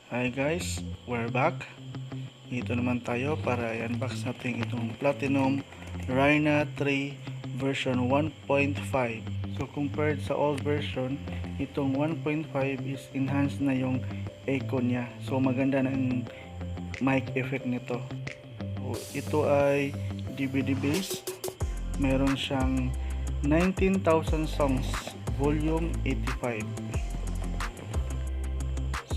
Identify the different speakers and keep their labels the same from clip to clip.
Speaker 1: Hi guys, we're back. Ito naman tayo para i-unbox natin itong Platinum Rhina 3 version 1.5. So compared sa old version, itong 1.5 is enhanced na yung echo niya. So maganda na yung mic effect nito. So, ito ay DVD base. Meron siyang 19,000 songs, volume 85.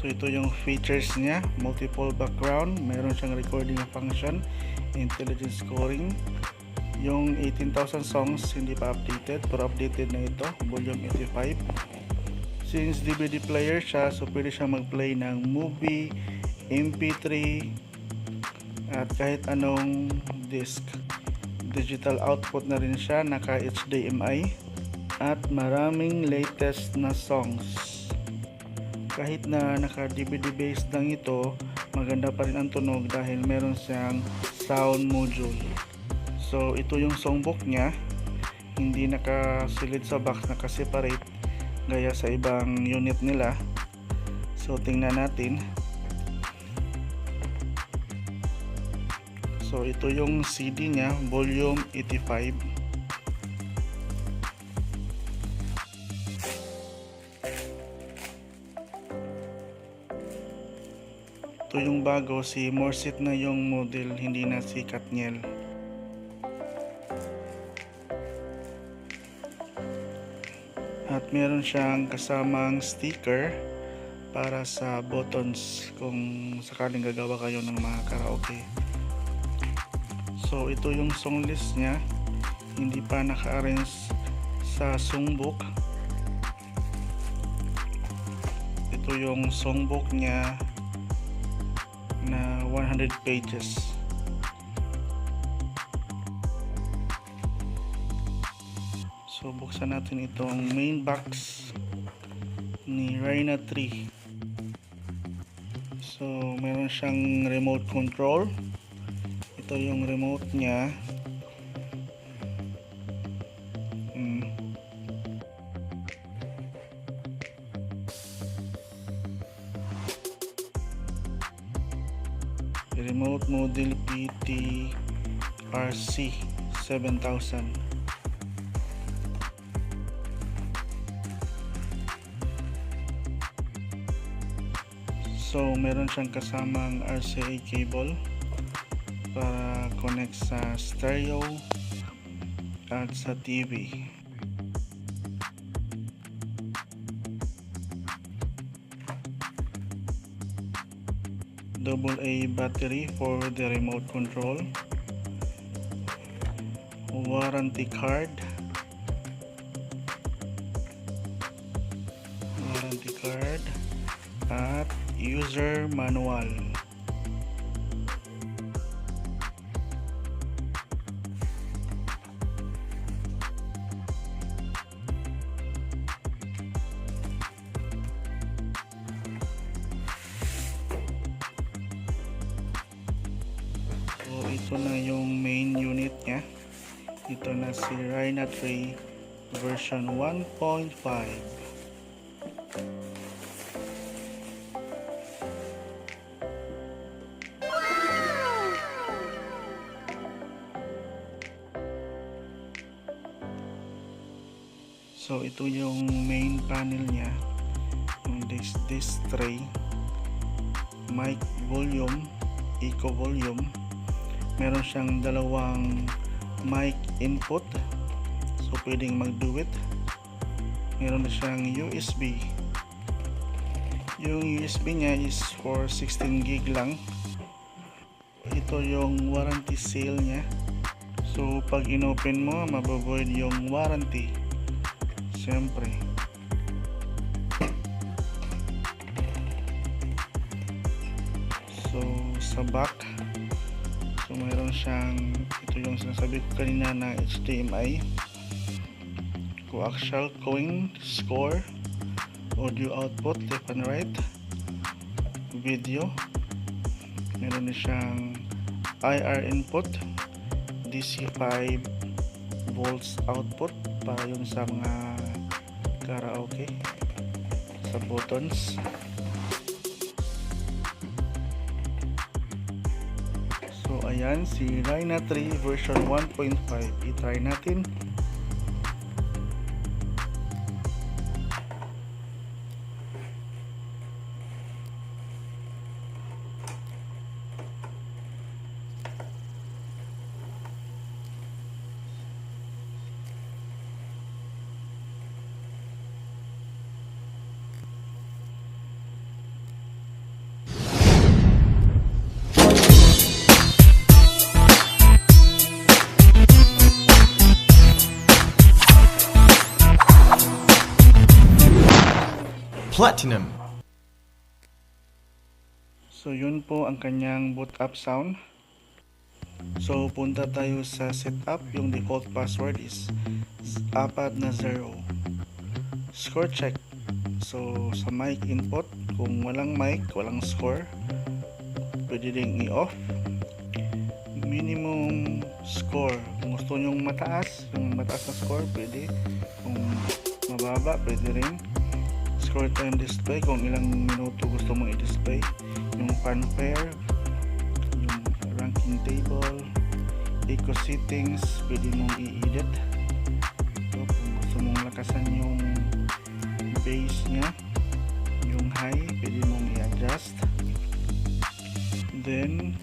Speaker 1: So ito yung features niya, multiple background, meron siyang recording function, intelligent scoring. Yung 18,000 songs hindi pa updated, pero updated na ito, volume 85. Since DVD player siya, so pwede siya mag-play ng movie, MP3, at kahit anong disc. Digital output na rin siya, naka HDMI, at maraming latest na songs. Kahit na naka DVD based lang ito, maganda pa rin ang tunog dahil meron siyang sound module. So ito yung songbook niya, hindi nakasilid sa box, naka-separate gaya sa ibang unit nila. So tingnan natin. So ito yung CD niya, volume 85. Ito yung bago, si Morset na yung model, hindi na si Katniel. At meron siyang kasamang sticker para sa buttons kung sakaling gagawa kayo ng mga karaoke. So ito yung song list niya, hindi pa naka-arrange sa songbook. Ito yung songbook niya na 100 pages. So buksan natin itong main box ni Rhina 3. So meron siyang remote control. Ito yung remote niya. Remote model PT-RC 7000. So meron siyang kasamang RCA cable para connect sa stereo at sa TV. AA battery for the remote control, warranty card, at user manual. So ito na yung main unit niya. Ito na si Rhina 3 version 1.5. So ito yung main panel niya, yung disc tray, mic volume, echo volume. Meron siyang dalawang mic input, so pwedeng mag-duet. Meron siyang USB. Yung USB niya is for 16 gig lang. Ito yung warranty seal niya. So pag inopen mo, mabovoid yung warranty. Siyempre. So sa back, so mayroon siyang, ito yung sinasabi ko kanina na HDMI, coaxial coin score, audio output left and right, video, meron na siyang IR input, DC 5 volts output para yun sa mga karaoke, sa buttons. So ayan, si Rhina 3 version 1.5. I-try natin.
Speaker 2: Platinum.
Speaker 1: So yun po ang kanyang boot up sound. So punta tayo sa setup. Yung default password is 40. Score check. So sa mic input, kung walang mic, walang score, pwede ding i-off. Minimum score, kung gusto nyong mataas, yung mataas na score pwede. Kung mababa pwede rin. Score time display, kung ilang minuto gusto mong i-display. Yung fanfare, yung ranking table, echo settings, pwede mong i-edit. So, kung gusto mong lakasan yung bass nya, yung high, pwede mong i-adjust. Then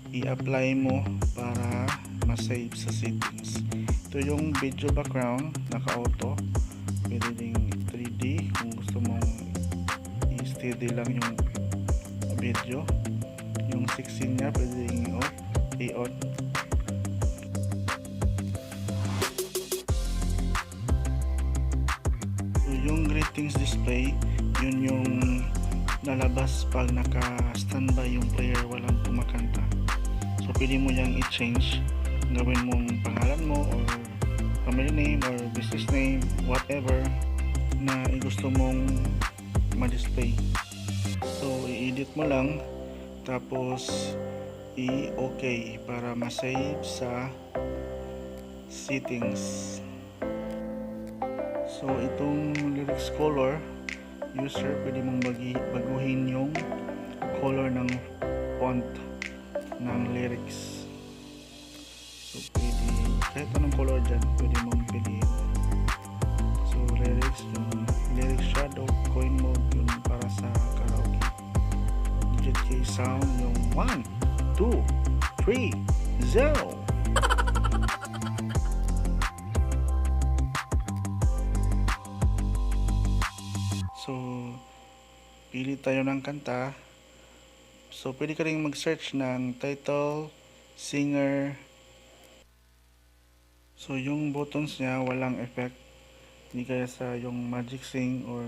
Speaker 1: i-apply mo para ma-save sa settings. Ito yung video background, naka-auto. Pwede ding 3D kung gusto mong i-steady lang yung video. Yung 16 nya pwede ding i-on. So, yung greetings display, yun yung lalabas pag naka-standby yung player, walang kumakanta. So pwede mo yang i-change, gawin mong pangalan mo or family name or business name, whatever na gusto mong ma-display. So i-edit mo lang, tapos i-okay para ma-save sa settings. So itong lyrics color user, pwede mong baguhin yung color ng font ng lyrics. So pwede kahit anong color dyan pwede mong piliin. So lyrics, yung lyric shadow, coin mode, yun para sa karaoke. Digit key sound, yung 1, 2, 3, 0. So pili tayo ng kanta. So pwede ka rin mag-search ng title, singer. So yung buttons niya walang effect, hindi kaya sa yung Magic Sing or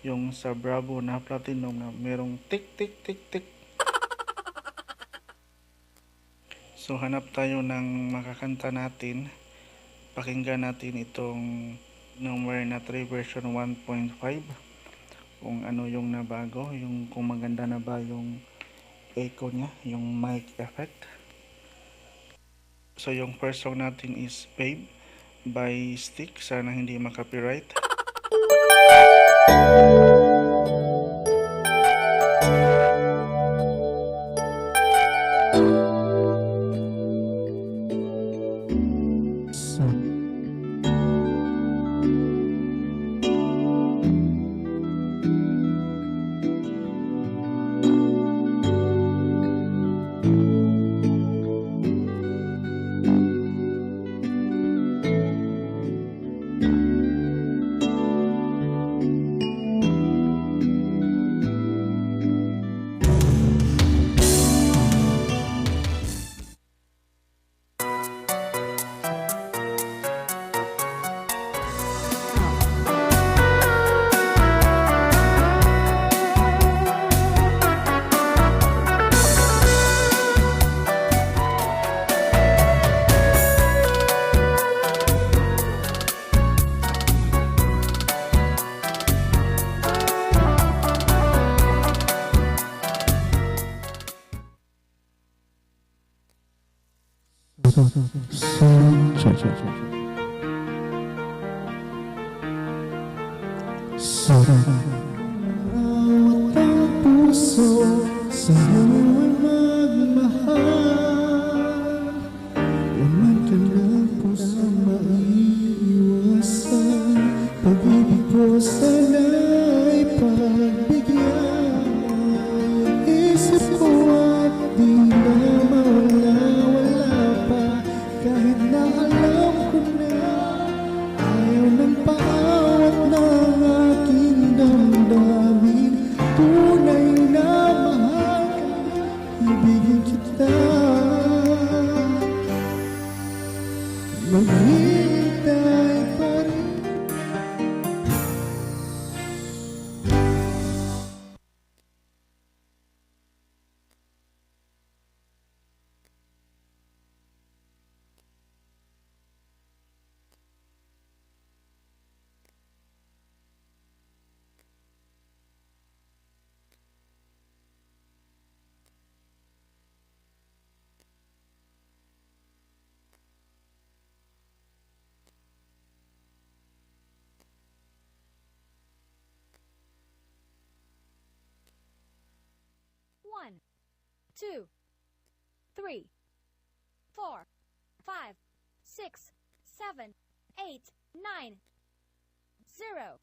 Speaker 1: yung sa Bravo na Platinum na merong tik tik tik tik. So hanap tayo ng makakanta natin. Pakinggan natin itong number na 3 version 1.5, kung ano yung nabago, yung kung maganda na ba yung echo niya, yung mic effect. So yung first song natin is Babe by Stick. Sana hindi makapiright.
Speaker 3: Bawat ang puso sa'yo ay magmahal. alam ko na ayaw ng paawat ng aking damdamin. Tunay na mahal ka, ibigin kita. Maghihintay pa rin.
Speaker 4: One, 2, 3, 4, 5, 6, 7, 8, 9, 0.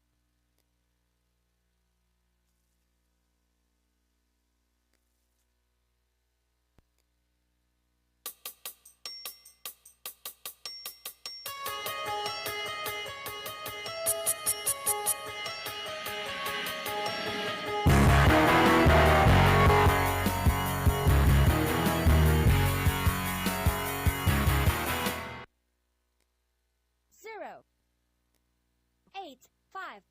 Speaker 4: Zero, 8, 5.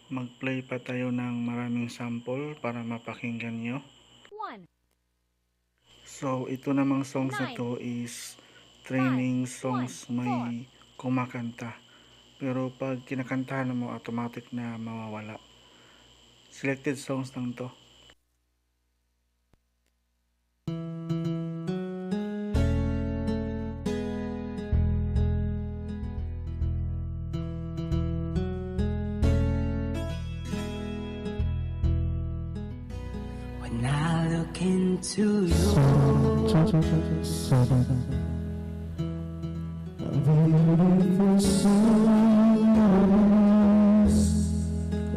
Speaker 1: Mag-play pa tayo ng maraming sample para mapakinggan nyo.
Speaker 4: 1,
Speaker 1: So, ito namang songs na to is training songs may kumakanta. Pero pag kinakantahan mo, automatic na mawawala. Selected songs lang to.
Speaker 5: When I look into your
Speaker 3: Beautiful songs,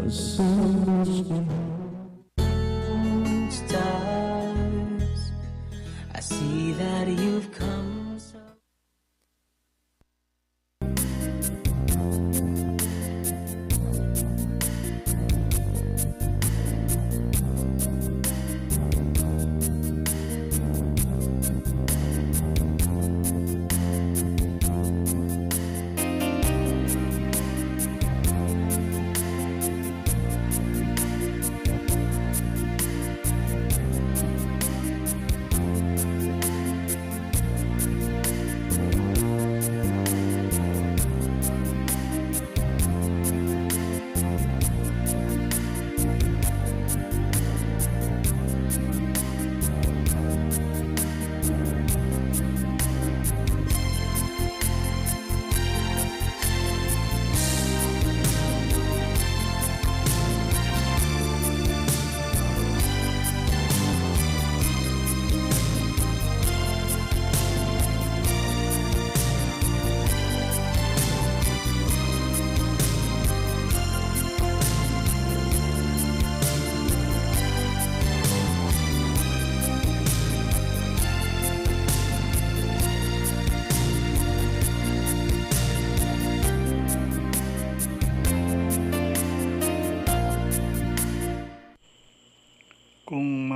Speaker 3: so much
Speaker 5: stars, I see that you've come so.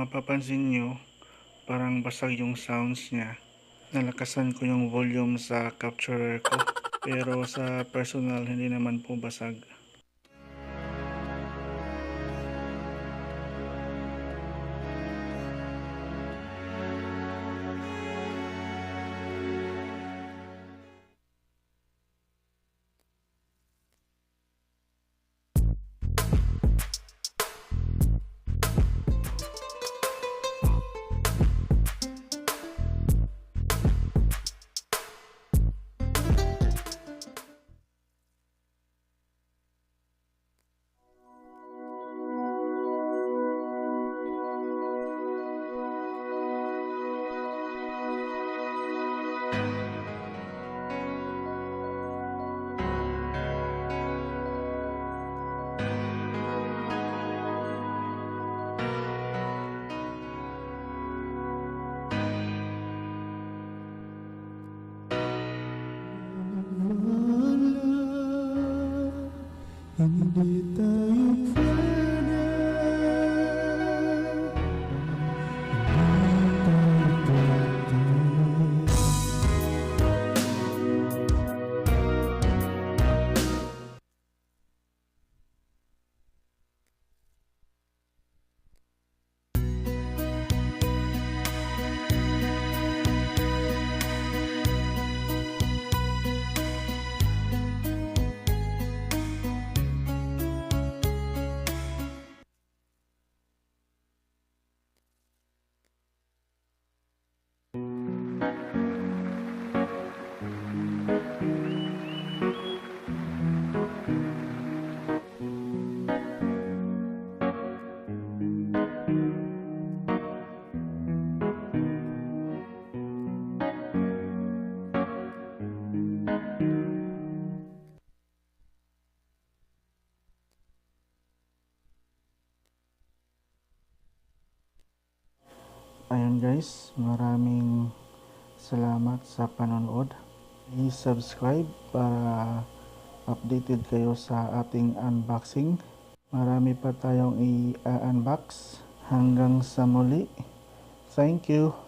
Speaker 1: mapapansin nyo, parang basag yung sounds niya. Nalakasan ko yung volume sa capturer ko. Pero sa personal, hindi naman po basag.
Speaker 3: Hindi tayo pwede.
Speaker 1: Ayun guys, maraming salamat sa panonood. Please subscribe para updated kayo sa ating unboxing. Marami pa tayong i-unbox. Hanggang sa muli. Thank you.